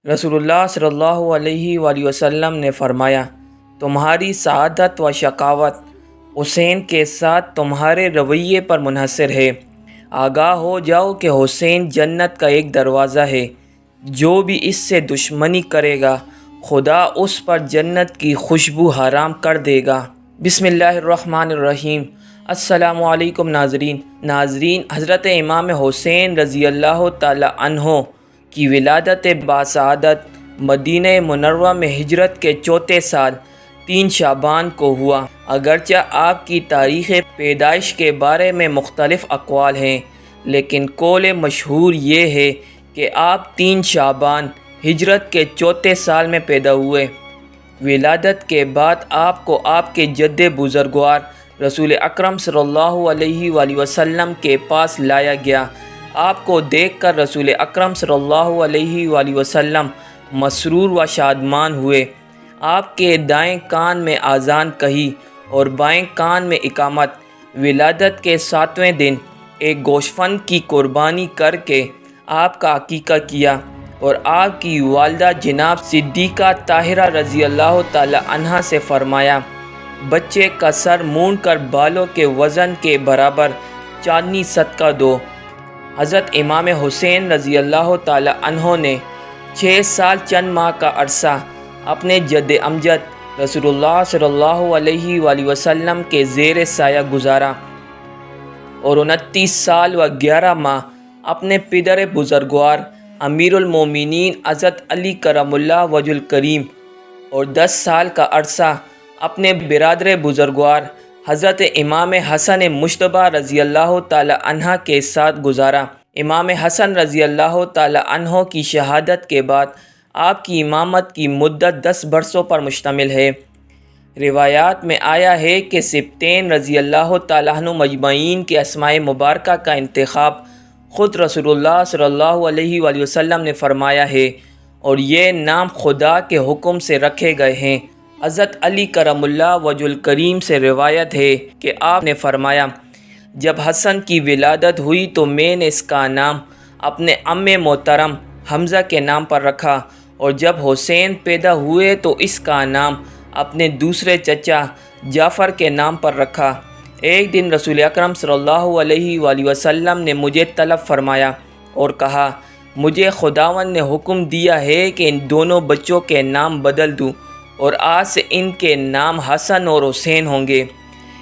رسول اللہ صلی اللہ علیہ وآلہ وسلم نے فرمایا، تمہاری سعادت و شقاوت حسین کے ساتھ تمہارے رویے پر منحصر ہے۔ آگاہ ہو جاؤ کہ حسین جنت کا ایک دروازہ ہے، جو بھی اس سے دشمنی کرے گا خدا اس پر جنت کی خوشبو حرام کر دے گا۔ بسم اللہ الرحمن الرحیم۔ السلام علیکم ناظرین، حضرت امام حسین رضی اللہ تعالی عنہ کی ولادت باسعادت مدینہ منورہ میں ہجرت کے چوتھے سال 3 شعبان کو ہوا۔ اگرچہ آپ کی تاریخ پیدائش کے بارے میں مختلف اقوال ہیں، لیکن قول مشہور یہ ہے کہ آپ 3 شعبان ہجرت کے چوتھے سال میں پیدا ہوئے۔ ولادت کے بعد آپ کو آپ کے جد بزرگوار رسول اکرم صلی اللہ علیہ وآلہ وسلم کے پاس لایا گیا۔ آپ کو دیکھ کر رسول اکرم صلی اللہ علیہ وآلہ وسلم مسرور و شادمان ہوئے۔ آپ کے دائیں کان میں اذان کہی اور بائیں کان میں اقامت۔ ولادت کے 7ویں دن ایک گوشفند کی قربانی کر کے آپ کا عقیقہ کیا اور آپ کی والدہ جناب صدیقہ طاہرہ رضی اللہ تعالی عنہا سے فرمایا، بچے کا سر مونڈ کر بالوں کے وزن کے برابر چاندنی صدقہ دو۔ حضرت امام حسین رضی اللہ تعالی عنہ نے 6 سال چند ماہ کا عرصہ اپنے جد امجد رسول اللہ صلی اللہ علیہ وآلہ وسلم کے زیر سایہ گزارا اور 29 سال و 11 ماہ اپنے پدر بزرگوار امیر المومنین حضرت علی کرم اللہ وجہ الکریم اور 10 سال کا عرصہ اپنے برادر بزرگوار حضرت امام حسن مجتبیٰ رضی اللہ تعالی عنہ کے ساتھ گزارا۔ امام حسن رضی اللہ تعالی عنہ کی شہادت کے بعد آپ کی امامت کی مدت 10 برسوں پر مشتمل ہے۔ روایات میں آیا ہے کہ سبتین رضی اللہ تعالی عنہ مجمعین کے اسماء مبارکہ کا انتخاب خود رسول اللہ صلی اللہ علیہ وآلہ وسلم نے فرمایا ہے اور یہ نام خدا کے حکم سے رکھے گئے ہیں۔ حضرت علی کرم اللہ وجہ الکریم سے روایت ہے کہ آپ نے فرمایا، جب حسن کی ولادت ہوئی تو میں نے اس کا نام اپنے عم محترم حمزہ کے نام پر رکھا، اور جب حسین پیدا ہوئے تو اس کا نام اپنے دوسرے چچا جعفر کے نام پر رکھا۔ ایک دن رسول اکرم صلی اللہ علیہ وآلہ وسلم نے مجھے طلب فرمایا اور کہا، مجھے خداوند نے حکم دیا ہے کہ ان دونوں بچوں کے نام بدل دوں اور آج سے ان کے نام حسن اور حسین ہوں گے۔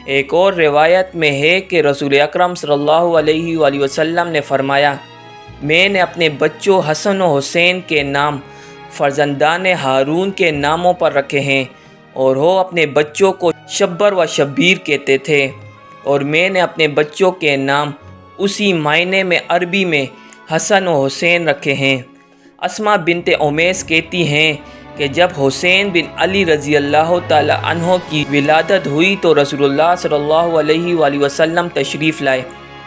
ایک اور روایت میں ہے کہ رسول اکرم صلی اللہ علیہ وآلہ وسلم نے فرمایا، میں نے اپنے بچوں حسن و حسین کے نام فرزندان ہارون کے ناموں پر رکھے ہیں، اور وہ اپنے بچوں کو شبر و شبیر کہتے تھے، اور میں نے اپنے بچوں کے نام اسی معنی میں عربی میں حسن و حسین رکھے ہیں۔ اسماء بنت امیس کہتی ہیں کہ جب حسین بن علی رضی اللہ تعالی عنہ کی ولادت ہوئی تو رسول اللہ صلی اللہ علیہ وآلہ وسلم تشریف لائے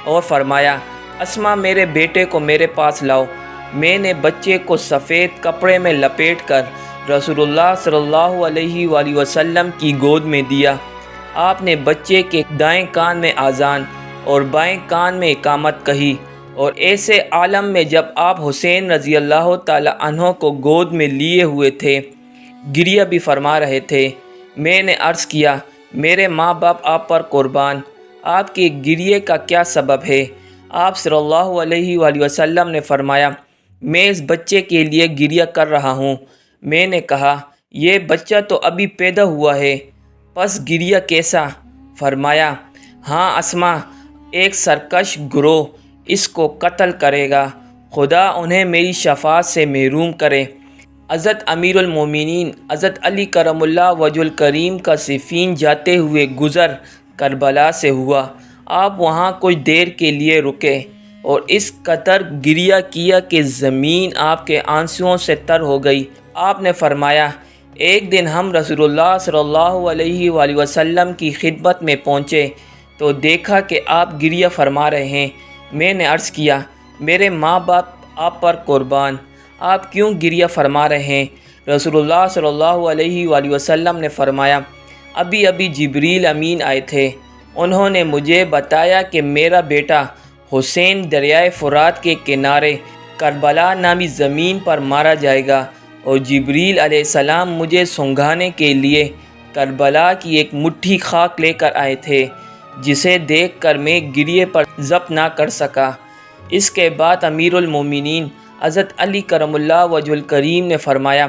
اور فرمایا، اسماء میرے بیٹے کو میرے پاس لاؤ۔ میں نے بچے کو سفید کپڑے میں لپیٹ کر رسول اللہ صلی اللہ علیہ وآلہ وسلم کی گود میں دیا۔ آپ نے بچے کے دائیں کان میں اذان اور بائیں کان میں اقامت کہی، اور ایسے عالم میں جب آپ حسین رضی اللہ تعالی عنہ کو گود میں لیے ہوئے تھے، گریہ بھی فرما رہے تھے، میں نے عرض کیا، میرے ماں باپ آپ پر قربان، آپ کے گریہ کا کیا سبب ہے؟ آپ صلی اللہ علیہ وآلہ وسلم نے فرمایا، میں اس بچے کے لیے گریہ کر رہا ہوں۔ میں نے کہا، یہ بچہ تو ابھی پیدا ہوا ہے، پس گریہ کیسا؟ فرمایا، ہاں اسماء، ایک سرکش گروہ اس کو قتل کرے گا، خدا انہیں میری شفاعت سے محروم کرے۔ حضرت امیر المومنین حضرت علی کرم اللہ وجہ الکریم کا صفین جاتے ہوئے گزر کربلا سے ہوا۔ آپ وہاں کچھ دیر کے لیے رکے اور اس قدر گریہ کیا کہ زمین آپ کے آنسوؤں سے تر ہو گئی۔ آپ نے فرمایا، ایک دن ہم رسول اللہ صلی اللہ علیہ وآلہ وسلم کی خدمت میں پہنچے تو دیکھا کہ آپ گریہ فرما رہے ہیں۔ میں نے عرض کیا، میرے ماں باپ آپ پر قربان، آپ کیوں گریہ فرما رہے ہیں؟ رسول اللہ صلی اللہ علیہ وآلہ وسلم نے فرمایا، ابھی ابھی جبریل امین آئے تھے، انہوں نے مجھے بتایا کہ میرا بیٹا حسین دریائے فرات کے کنارے کربلا نامی زمین پر مارا جائے گا۔ اور جبریل علیہ السلام مجھے سونگھانے کے لیے کربلا کی ایک مٹھی خاک لے کر آئے تھے، جسے دیکھ کر میں گریے پر ضبط نہ کر سکا۔ اس کے بعد امیر المومنین حضرت علی کرم اللہ وجہ الکریم نے فرمایا،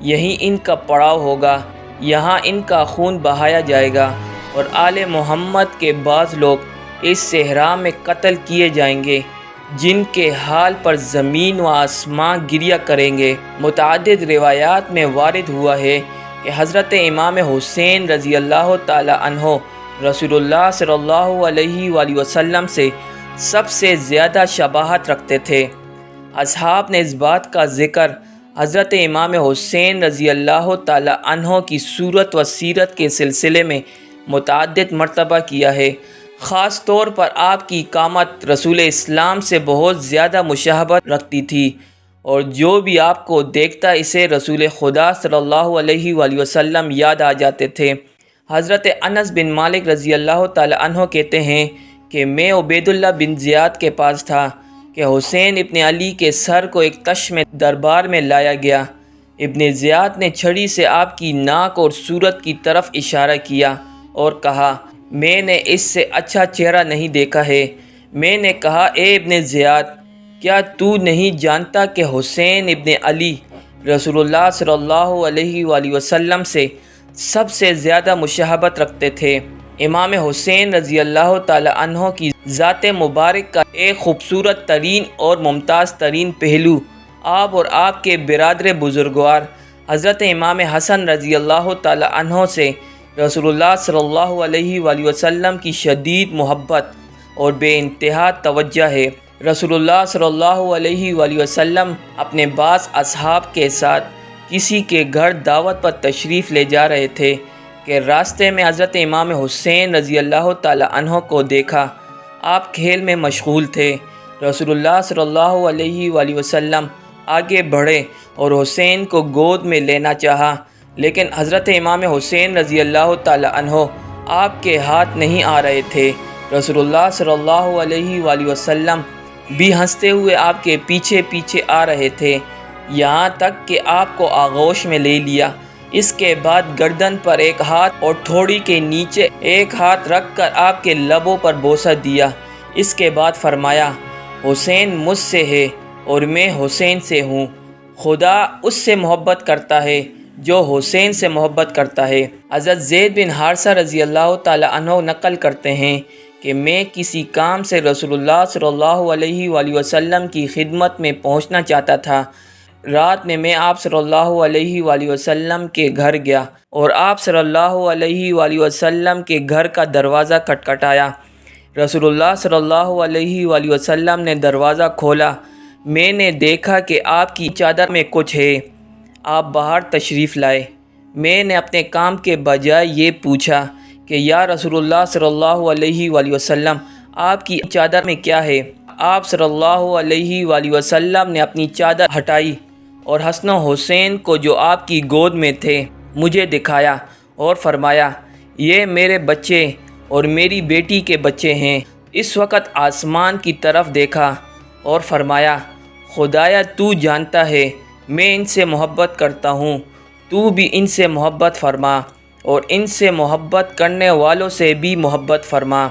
یہی ان کا پڑاؤ ہوگا، یہاں ان کا خون بہایا جائے گا، اور آل محمد کے بعض لوگ اس صحرا میں قتل کیے جائیں گے، جن کے حال پر زمین و آسمان گریہ کریں گے۔ متعدد روایات میں وارد ہوا ہے کہ حضرت امام حسین رضی اللہ تعالی عنہ رسول اللہ صلی اللہ علیہ وآلہ وسلم سے سب سے زیادہ شباہت رکھتے تھے۔ اصحاب نے اس بات کا ذکر حضرت امام حسین رضی اللہ تعالی عنہ کی صورت و سیرت کے سلسلے میں متعدد مرتبہ کیا ہے۔ خاص طور پر آپ کی قامت رسول اسلام سے بہت زیادہ مشابہت رکھتی تھی، اور جو بھی آپ کو دیکھتا اسے رسول خدا صلی اللہ علیہ وآلہ وسلم یاد آ جاتے تھے۔ حضرت انس بن مالک رضی اللہ تعالی عنہ کہتے ہیں کہ میں عبید اللہ بن زیاد کے پاس تھا کہ حسین ابن علی کے سر کو ایک تش میں دربار میں لایا گیا۔ ابن زیاد نے چھڑی سے آپ کی ناک اور صورت کی طرف اشارہ کیا اور کہا، میں نے اس سے اچھا چہرہ نہیں دیکھا ہے۔ میں نے کہا، اے ابن زیاد، کیا تو نہیں جانتا کہ حسین ابن علی رسول اللہ صلی اللہ علیہ وآلہ وسلم سے سب سے زیادہ مشابہت رکھتے تھے؟ امام حسین رضی اللہ تعالی عنہ کی ذات مبارک کا ایک خوبصورت ترین اور ممتاز ترین پہلو آپ اور آپ کے برادر بزرگوار حضرت امام حسن رضی اللہ تعالی عنہ سے رسول اللہ صلی اللہ علیہ وآلہ وسلم کی شدید محبت اور بے انتہا توجہ ہے۔ رسول اللہ صلی اللہ علیہ وآلہ وسلم اپنے بعض اصحاب کے ساتھ کسی کے گھر دعوت پر تشریف لے جا رہے تھے کہ راستے میں حضرت امام حسین رضی اللہ تعالی عنہ کو دیکھا۔ آپ کھیل میں مشغول تھے۔ رسول اللہ صلی اللہ علیہ وآلہ وسلم آگے بڑھے اور حسین کو گود میں لینا چاہا، لیکن حضرت امام حسین رضی اللہ تعالی عنہ آپ کے ہاتھ نہیں آ رہے تھے۔ رسول اللہ صلی اللہ علیہ وآلہ وسلم بھی ہنستے ہوئے آپ کے پیچھے پیچھے آ رہے تھے، یہاں تک کہ آپ کو آغوش میں لے لیا۔ اس کے بعد گردن پر ایک ہاتھ اور ٹھوڑی کے نیچے ایک ہاتھ رکھ کر آپ کے لبوں پر بوسہ دیا۔ اس کے بعد فرمایا، حسین مجھ سے ہے اور میں حسین سے ہوں۔ خدا اس سے محبت کرتا ہے جو حسین سے محبت کرتا ہے۔ حضرت زید بن حارثہ رضی اللہ تعالی عنہ نقل کرتے ہیں کہ میں کسی کام سے رسول اللہ صلی اللہ علیہ وآلہ وسلم کی خدمت میں پہنچنا چاہتا تھا۔ رات میں آپ صلی اللہ علیہ وآلہ وسلم کے گھر گیا اور آپ صلی اللہ علیہ وآلہ وسلم کے گھر کا دروازہ کھٹکھٹایا۔ رسول اللہ صلی اللہ علیہ وآلہ وسلم نے دروازہ کھولا۔ میں نے دیکھا کہ آپ کی چادر میں کچھ ہے، آپ باہر تشریف لائے۔ میں نے اپنے کام کے بجائے یہ پوچھا کہ یا رسول اللہ صلی اللہ علیہ وآلہ وسلم، آپ کی چادر میں کیا ہے؟ آپ صلی اللہ علیہ وآلہ وسلم نے اپنی چادر ہٹائی اور حسن و حسین کو جو آپ کی گود میں تھے مجھے دکھایا اور فرمایا، یہ میرے بچے اور میری بیٹی کے بچے ہیں۔ اس وقت آسمان کی طرف دیکھا اور فرمایا، خدایا تو جانتا ہے میں ان سے محبت کرتا ہوں، تو بھی ان سے محبت فرما اور ان سے محبت کرنے والوں سے بھی محبت فرما۔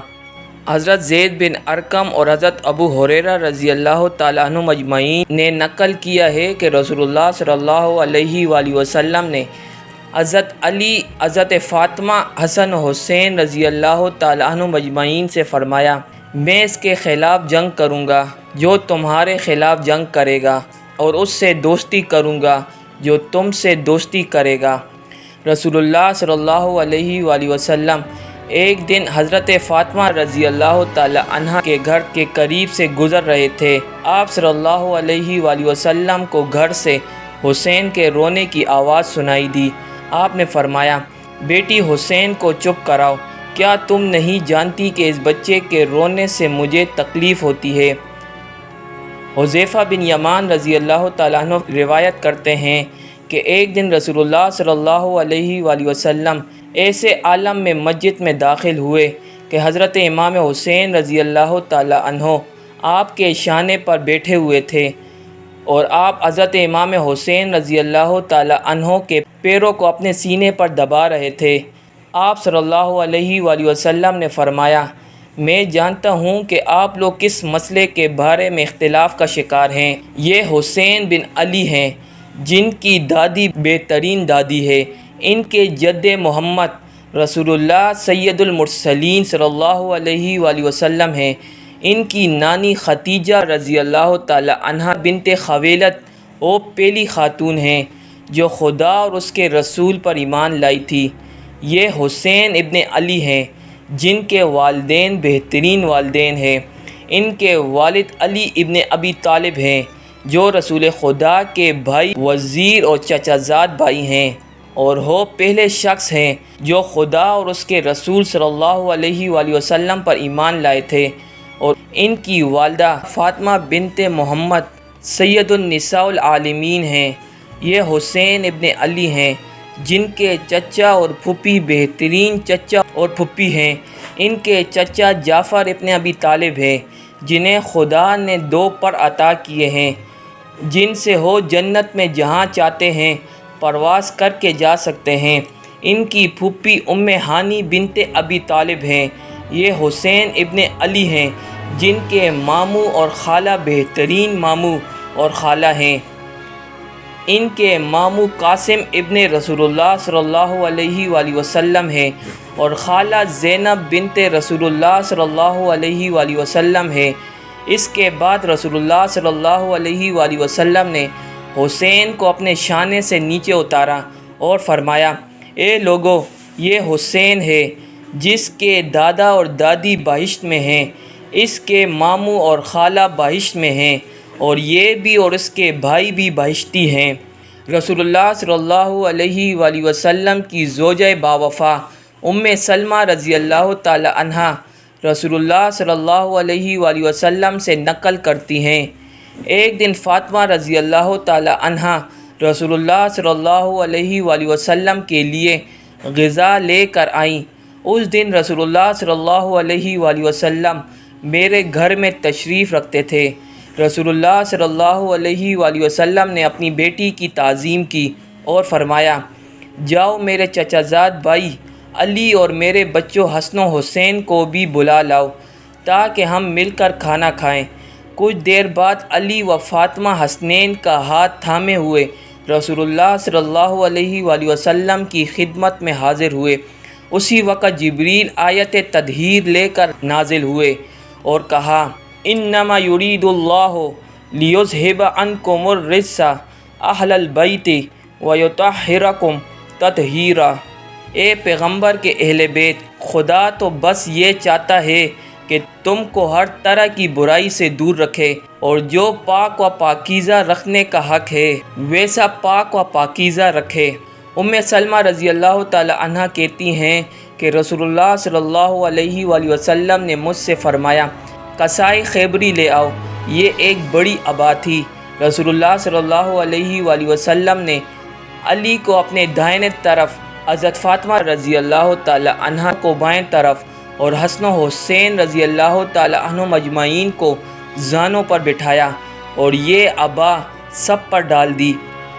حضرت زید بن ارقم اور حضرت ابو ہریرہ رضی اللہ تعالیٰ عنہ مجمعین نے نقل کیا ہے کہ رسول اللہ صلی اللہ علیہ وآلہ وسلم نے حضرت علی، حضرت فاطمہ، حسن و حسین رضی اللہ تعالیٰ عنہ مجمعین سے فرمایا، میں اس کے خلاف جنگ کروں گا جو تمہارے خلاف جنگ کرے گا، اور اس سے دوستی کروں گا جو تم سے دوستی کرے گا۔ رسول اللہ صلی اللہ علیہ وآلہ وسلم ایک دن حضرت فاطمہ رضی اللہ تعالی عنہ کے گھر کے قریب سے گزر رہے تھے۔ آپ صلی اللہ علیہ وآلہ وسلم کو گھر سے حسین کے رونے کی آواز سنائی دی۔ آپ نے فرمایا، بیٹی حسین کو چپ کراؤ، کیا تم نہیں جانتی کہ اس بچے کے رونے سے مجھے تکلیف ہوتی ہے؟ حذیفہ بن یمان رضی اللہ تعالیٰ عنہ روایت کرتے ہیں کہ ایک دن رسول اللہ صلی اللہ علیہ وآلہ وسلم ایسے عالم میں مسجد میں داخل ہوئے کہ حضرت امام حسین رضی اللہ تعالیٰ عنہ آپ کے شانے پر بیٹھے ہوئے تھے۔ اور آپ حضرت امام حسین رضی اللہ تعالی عنہ کے پیروں کو اپنے سینے پر دبا رہے تھے۔ آپ صلی اللہ علیہ وآلہ وسلم نے فرمایا، میں جانتا ہوں کہ آپ لوگ کس مسئلے کے بارے میں اختلاف کا شکار ہیں۔ یہ حسین بن علی ہیں جن کی دادی بہترین دادی ہے۔ ان کے جد محمد رسول اللہ سید المرسلین صلی اللہ علیہ وآلہ وسلم ہیں۔ ان کی نانی ختیجہ رضی اللہ تعالی عنہ بنت خویلد وہ پہلی خاتون ہیں جو خدا اور اس کے رسول پر ایمان لائی تھی۔ یہ حسین ابن علی ہیں جن کے والدین بہترین والدین ہیں۔ ان کے والد علی ابن ابی طالب ہیں جو رسول خدا کے بھائی وزیر اور چچا زاد بھائی ہیں، اور وہ پہلے شخص ہیں جو خدا اور اس کے رسول صلی اللہ علیہ وآلہ وسلم پر ایمان لائے تھے۔ اور ان کی والدہ فاطمہ بنت محمد سید النساء العالمین ہیں۔ یہ حسین ابن علی ہیں جن کے چچا اور پھوپھی بہترین چچا اور پھوپھی ہیں۔ ان کے چچا جعفر ابن ابی طالب ہیں جنہیں خدا نے 2 پر عطا کیے ہیں جن سے وہ جنت میں جہاں چاہتے ہیں پرواز کر کے جا سکتے ہیں۔ ان کی پھوپھی ام ہانی بنت ابی طالب ہیں۔ یہ حسین ابن علی ہیں جن کے ماموں اور خالہ بہترین ماموں اور خالہ ہیں۔ ان کے ماموں قاسم ابن رسول اللہ صلی اللہ علیہ وآلہ وسلم ہیں اور خالہ زینب بنت رسول اللہ صلی اللہ علیہ وآلہ وسلم ہیں۔ اس کے بعد رسول اللہ صلی اللہ علیہ وآلہ وسلم نے حسین کو اپنے شانے سے نیچے اتارا اور فرمایا، اے لوگو، یہ حسین ہے جس کے دادا اور دادی بہشت میں ہیں، اس کے ماموں اور خالہ بہشت میں ہیں، اور یہ بھی اور اس کے بھائی بھی بہشتی ہیں۔ رسول اللہ صلی اللہ علیہ وآلہ وسلم کی زوجہ باوفا ام سلمہ رضی اللہ تعالی عنہا رسول اللہ صلی اللہ علیہ وآلہ وسلم سے نقل کرتی ہیں، ایک دن فاطمہ رضی اللہ تعالی عنہا رسول اللہ صلی اللہ علیہ وآلہ وسلم کے لیے غذا لے کر آئیں۔ اس دن رسول اللہ صلی اللہ علیہ وآلہ وسلم میرے گھر میں تشریف رکھتے تھے۔ رسول اللہ صلی اللہ علیہ وآلہ وسلم نے اپنی بیٹی کی تعظیم کی اور فرمایا، جاؤ میرے چچا زاد بھائی علی اور میرے بچوں حسن و حسین کو بھی بلا لاؤ تاکہ ہم مل کر کھانا کھائیں۔ کچھ دیر بعد علی و فاطمہ حسنین کا ہاتھ تھامے ہوئے رسول اللہ صلی اللہ علیہ وآلہ وسلم کی خدمت میں حاضر ہوئے۔ اسی وقت جبریل آیت تطہیر لے کر نازل ہوئے اور کہا، انما یرید اللہ لیذھب عنکم الرجس اہل البیت ویطہرکم تطہیرا۔ اے پیغمبر کے اہل بیت، خدا تو بس یہ چاہتا ہے کہ تم کو ہر طرح کی برائی سے دور رکھے، اور جو پاک و پاکیزہ رکھنے کا حق ہے ویسا پاک و پاکیزہ رکھے۔ ام سلمہ رضی اللہ تعالی عنہ کہتی ہیں کہ رسول اللہ صلی اللہ علیہ وآلہ وسلم نے مجھ سے فرمایا، قصائے خیبری لے آؤ۔ یہ ایک بڑی ابا تھی۔ رسول اللہ صلی اللہ علیہ وآلہ وسلم نے علی کو اپنے دائیں طرف، حضرت فاطمہ رضی اللہ تعالی عنہ کو بائیں طرف اور حسن و حسین رضی اللہ تعالی عنہ مجمعین کو زانوں پر بٹھایا اور یہ ابا سب پر ڈال دی۔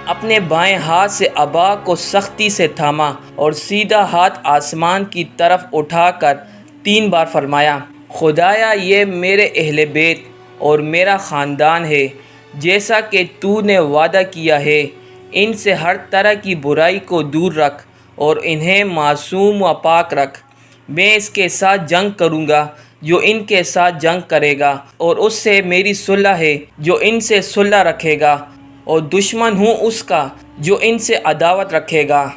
اپنے بائیں ہاتھ سے ابا کو سختی سے تھاما اور سیدھا ہاتھ آسمان کی طرف اٹھا کر 3 بار فرمایا، خدایا یہ میرے اہل بیت اور میرا خاندان ہے، جیسا کہ تو نے وعدہ کیا ہے، ان سے ہر طرح کی برائی کو دور رکھ اور انہیں معصوم و پاک رکھ۔ میں اس کے ساتھ جنگ کروں گا جو ان کے ساتھ جنگ کرے گا، اور اس سے میری صلح ہے جو ان سے صلح رکھے گا، اور دشمن ہوں اس کا جو ان سے عداوت رکھے گا۔